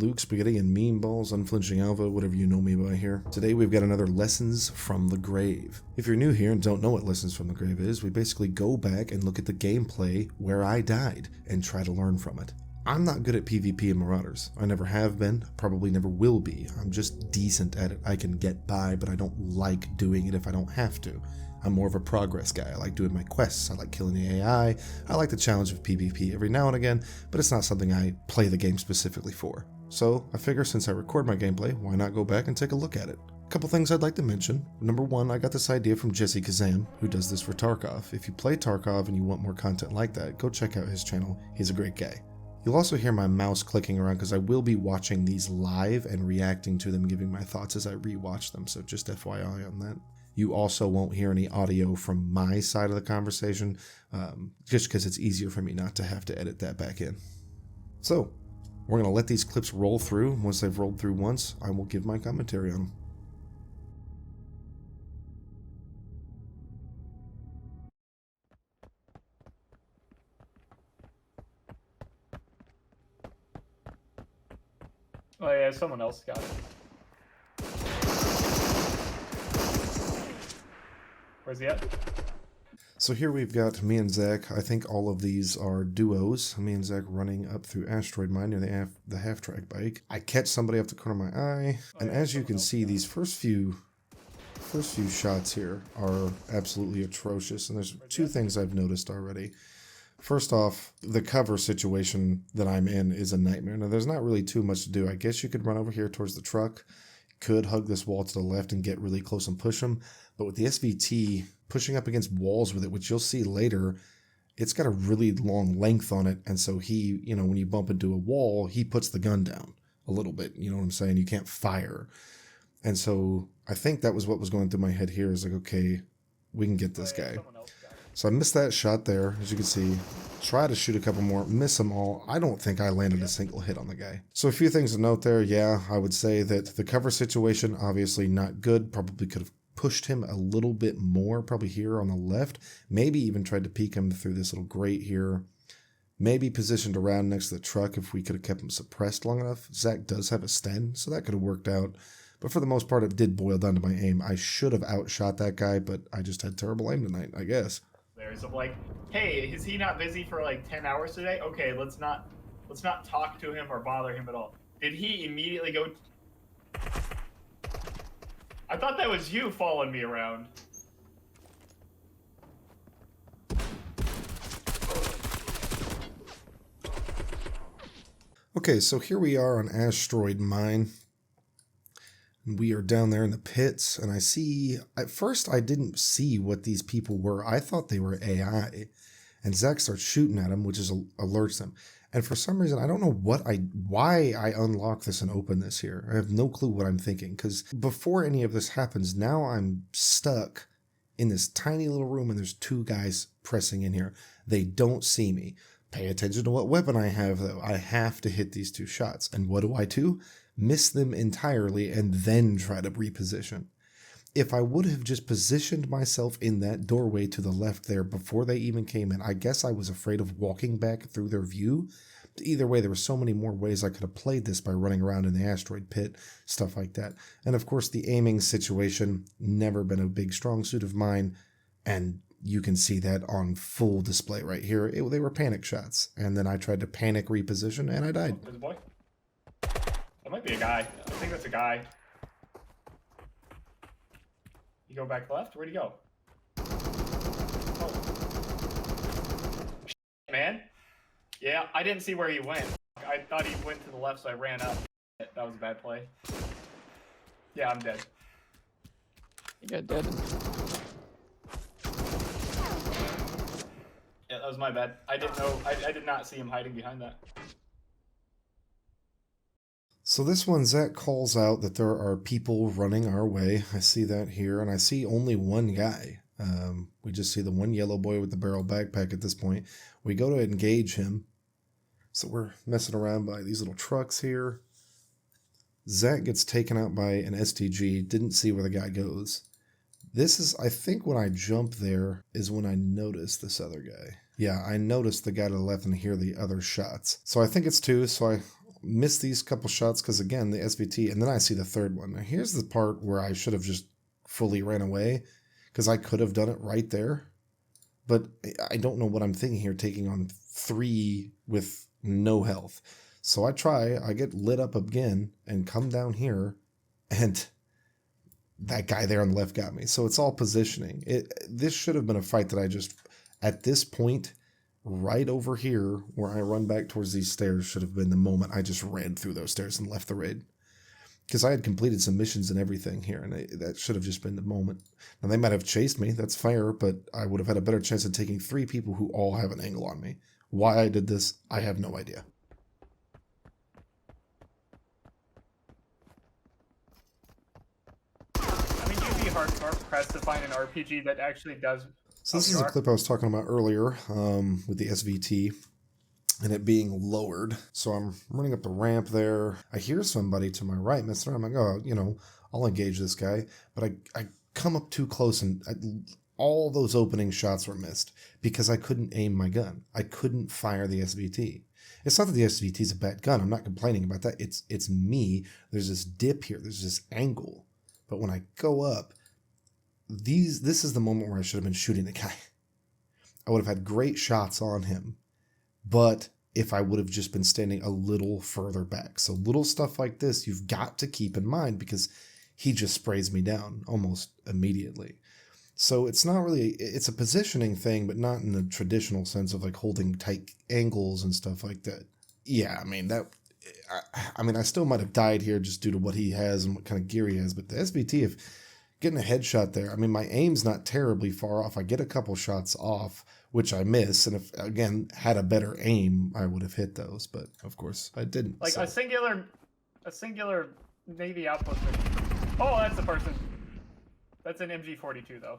Luke, Spaghetti, and Mean Balls, Unflinching Alva, whatever you know me by here. Today we've got another Lessons from the Grave. If you're new here and don't know what Lessons from the Grave is, we basically go back and look at the gameplay where I died and try to learn from it. I'm not good at PvP and Marauders. I never have been, probably never will be. I'm just decent at it. I can get by, but I don't like doing it if I don't have to. I'm more of a progress guy. I like doing my quests. I like killing the AI. I like the challenge of PvP every now and again, but it's not something I play the game specifically for. So I figure since I record my gameplay, why not go back and take a look at it? A couple things I'd like to mention. Number one, I got this idea from Jesse Kazan, who does this for Tarkov. If you play Tarkov and you want more content like that, go check out his channel. He's a great guy. You'll also hear my mouse clicking around because I will be watching these live and reacting to them, giving my thoughts as I rewatch them, so just FYI on that. You also won't hear any audio from my side of the conversation, just because it's easier for me not to have to edit that back in. So, we're going to let these clips roll through. Once they've rolled through once, I will give my commentary on them. Oh yeah, someone else got it. Where's he at? So here we've got me and Zach. I think all of these are duos. Me and Zach running up through Asteroid Mine near the half-track bike. I catch somebody off the corner of my eye, and as you can see, these first few shots here are absolutely atrocious, and there's two things I've noticed already. First off, the cover situation that I'm in is a nightmare. Now, there's not really too much to do. I guess you could run over here towards the truck, could hug this wall to the left and get really close and push him. But with the SVT, pushing up against walls with it, which you'll see later, it's got a really long length on it. And so he, when you bump into a wall, he puts the gun down a little bit. You know what I'm saying? You can't fire. And so I think that was what was going through my head here is like, okay, we can get this guy. So I missed that shot there, as you can see. Try to shoot a couple more, miss them all. I don't think I landed a single hit on the guy. So a few things to note there. Yeah, I would say that the cover situation, obviously not good. Probably could have pushed him a little bit more, probably here on the left. Maybe even tried to peek him through this little grate here. Maybe positioned around next to the truck if we could have kept him suppressed long enough. Zach does have a Sten, so that could have worked out. But for the most part, it did boil down to my aim. I should have outshot that guy, but I just had terrible aim tonight, I guess. There's of like, hey, is he not busy for like 10 hours today? Okay, let's not talk to him or bother him at all. Did he immediately go? I thought that was you following me around. Okay, so here we are on Asteroid Mine. We are down there in the pits, and I see, at first I didn't see what these people were. I thought they were AI, and Zach starts shooting at them, which is alerts them. And for some reason, I don't know why I unlock this and open this here. I have no clue what I'm thinking, because before any of this happens, now I'm stuck in this tiny little room, and there's two guys pressing in here. They don't see me. Pay attention to what weapon I have, though. I have to hit these two shots. And what do? Miss them entirely and then try to reposition. If I would have just positioned myself in that doorway to the left there before they even came in, I guess I was afraid of walking back through their view. Either way, there were so many more ways I could have played this by running around in the asteroid pit, stuff like that. And of course, the aiming situation, never been a big strong suit of mine, and you can see that on full display right here. They were panic shots, and then I tried to panic reposition, and I died. There's a boy. That might be a guy. I think that's a guy. You go back left? Where'd he go? Oh. Shit, man. Yeah, I didn't see where he went. I thought he went to the left, so I ran up. That was a bad play. Yeah, I'm dead. You got dead. Yeah, that was my bad. I didn't know. I did not see him hiding behind that. So this one, Zach calls out that there are people running our way. I see that here, and I see only one guy. We just see the one yellow boy with the barrel backpack at this point. We go to engage him. So we're messing around by these little trucks here. Zach gets taken out by an STG. Didn't see where the guy goes. This is, I think when I jump there is when I notice this other guy. Yeah, I noticed the guy to the left and hear the other shots. So I think it's two, so I miss these couple shots because, again, the SVT, and then I see the third one. Now, here's the part where I should have just fully ran away because I could have done it right there. But I don't know what I'm thinking here, taking on 3 with no health. So I try, I get lit up again and come down here, and that guy there on the left got me. So it's all positioning. This should have been a fight that I just, at this point, right over here where I run back towards these stairs should have been the moment I just ran through those stairs and left the raid. Because I had completed some missions and everything here, and that should have just been the moment. Now, they might have chased me, that's fair, but I would have had a better chance of taking 3 people who all have an angle on me. Why I did this, I have no idea. I mean, you'd be hard-pressed to find an RPG that actually does... So this is a clip I was talking about earlier with the SVT. And it being lowered. So I'm running up the ramp there. I hear somebody to my right messing around. I'm like, oh, you know, I'll engage this guy. But I come up too close, and all those opening shots were missed because I couldn't aim my gun. I couldn't fire the SVT. It's not that the SVT is a bad gun. I'm not complaining about that. It's me. There's this dip here. There's this angle. But when I go up, this is the moment where I should have been shooting the guy. I would have had great shots on him. But if I would have just been standing a little further back. So little stuff like this, you've got to keep in mind because he just sprays me down almost immediately. So it's not really, it's a positioning thing, but not in the traditional sense of like holding tight angles and stuff like that. Yeah, I mean, I still might have died here just due to what he has and what kind of gear he has. But the SVT, if getting a headshot there, I mean, my aim's not terribly far off. I get a couple shots off, which I miss, and if, again, had a better aim, I would have hit those, but of course I didn't. Like, so. a singular Navy outpost. Oh, that's the person. That's an MG42, though.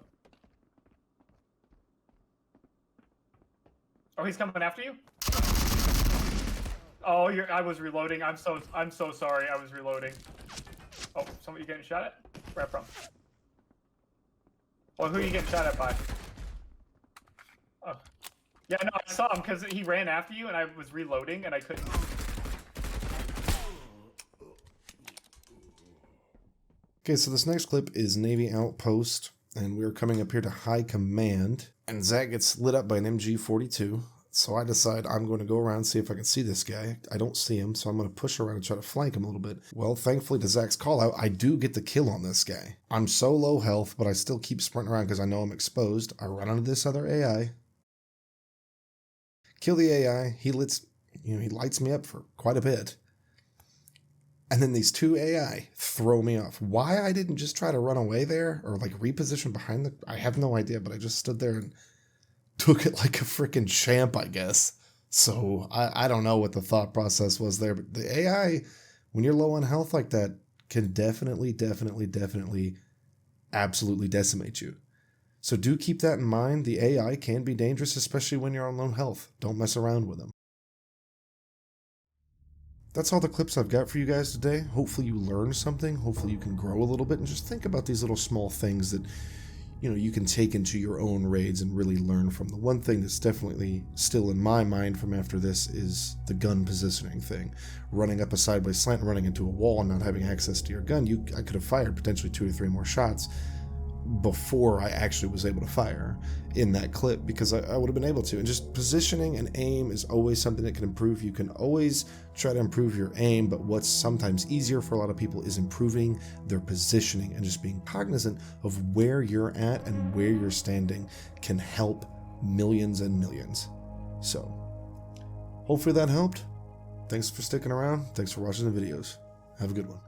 Oh, he's coming after you? Oh, I was reloading. I'm so sorry. I was reloading. Oh, somebody getting shot at? Where from? Well, who are you getting shot at by? Oh. Yeah, no, I saw him because he ran after you and I was reloading and I couldn't. Okay, so this next clip is Navy Outpost, and we're coming up here to High Command, and Zach gets lit up by an MG42, so I decide I'm going to go around and see if I can see this guy. I don't see him, so I'm going to push around and try to flank him a little bit. Well, thankfully to Zach's call out, I do get the kill on this guy. I'm so low health, but I still keep sprinting around because I know I'm exposed. I run onto this other AI. Kill the AI, he lights me up for quite a bit. And then these 2 AI throw me off. Why I didn't just try to run away there or like reposition behind I have no idea, but I just stood there and took it like a freaking champ, I guess. So I don't know what the thought process was there, but the AI, when you're low on health like that, can definitely absolutely decimate you. So do keep that in mind. The AI can be dangerous, especially when you're on low health. Don't mess around with them. That's all the clips I've got for you guys today. Hopefully you learned something. Hopefully you can grow a little bit and just think about these little small things that you can take into your own raids and really learn from. The one thing that's definitely still in my mind from after this is the gun positioning thing. Running up a sideways slant, running into a wall and not having access to your gun, I could have fired potentially 2 or 3 more shots before I actually was able to fire in that clip because I would have been able to. And just positioning and aim is always something that can improve. You can always try to improve your aim, but what's sometimes easier for a lot of people is improving their positioning and just being cognizant of where you're at and where you're standing can help millions and millions. So hopefully that helped. Thanks for sticking around. Thanks for watching the videos. Have a good one.